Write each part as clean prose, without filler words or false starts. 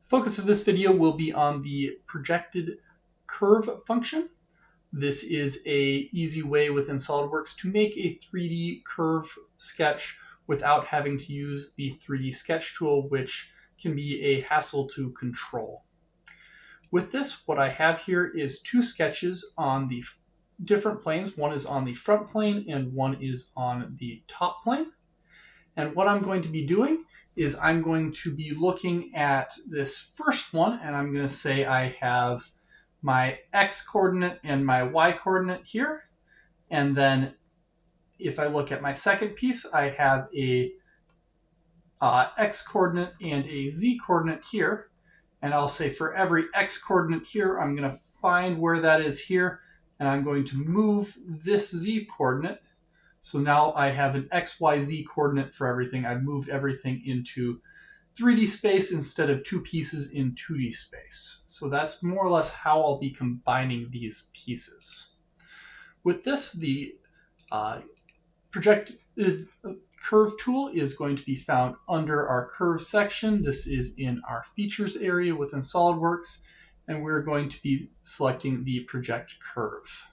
Focus of this video will be on the projected curve function. This is an easy way within SolidWorks to make a 3D curve sketch without having to use the 3D sketch tool, which can be a hassle to control. With this, what I have here is two sketches on the different planes. One is on the front plane and one is on the top plane. And what I'm going to be doing is I'm going to be looking at this first one, and I'm going to say I have my x coordinate and my y coordinate here. And then if I look at my second piece, I have a x coordinate and a z coordinate here. And I'll say for every x coordinate here, I'm going to find where that is here, and I'm going to move this z coordinate. So now I have an x, y, z coordinate for everything. I've moved everything into 3D space instead of two pieces in 2D space. So that's more or less how I'll be combining these pieces. With this, the projected curve tool is going to be found under our curve section. This is in our features area within SolidWorks, and we're going to be selecting the project curve.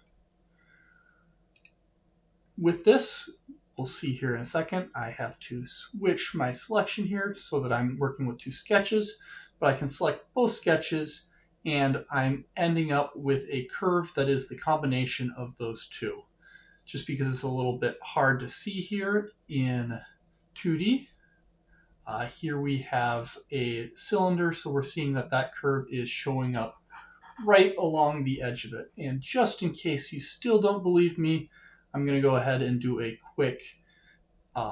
With this, we'll see here in a second, I have to switch my selection here so that I'm working with two sketches, but I can select both sketches and I'm ending up with a curve that is the combination of those two. Just because it's a little bit hard to see here in 2D. Here we have a cylinder, so we're seeing that that curve is showing up right along the edge of it. And just in case you still don't believe me, I'm going to go ahead and do a quick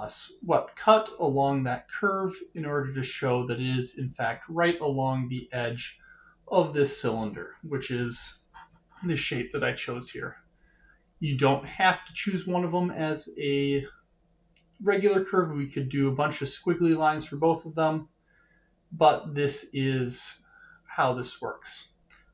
swept cut along that curve in order to show that it is in fact right along the edge of this cylinder, which is the shape that I chose here. You don't have to choose one of them as a regular curve. We could do a bunch of squiggly lines for both of them, but this is how this works.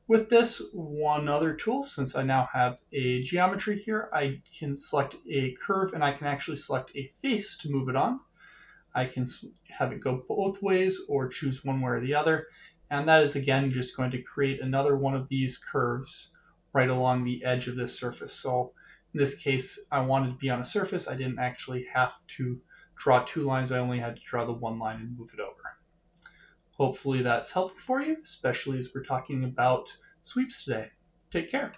With this, one other tool, since I now have a geometry here, I can select a curve and I can actually select a face to move it on. I can have it go both ways or choose one way or the other. And that is again just going to create another one of these curves right along the edge of this surface. So in this case, I wanted to be on a surface. I didn't actually have to draw two lines. I only had to draw the one line and move it over. Hopefully that's helpful for you, especially as we're talking about sweeps today. Take care.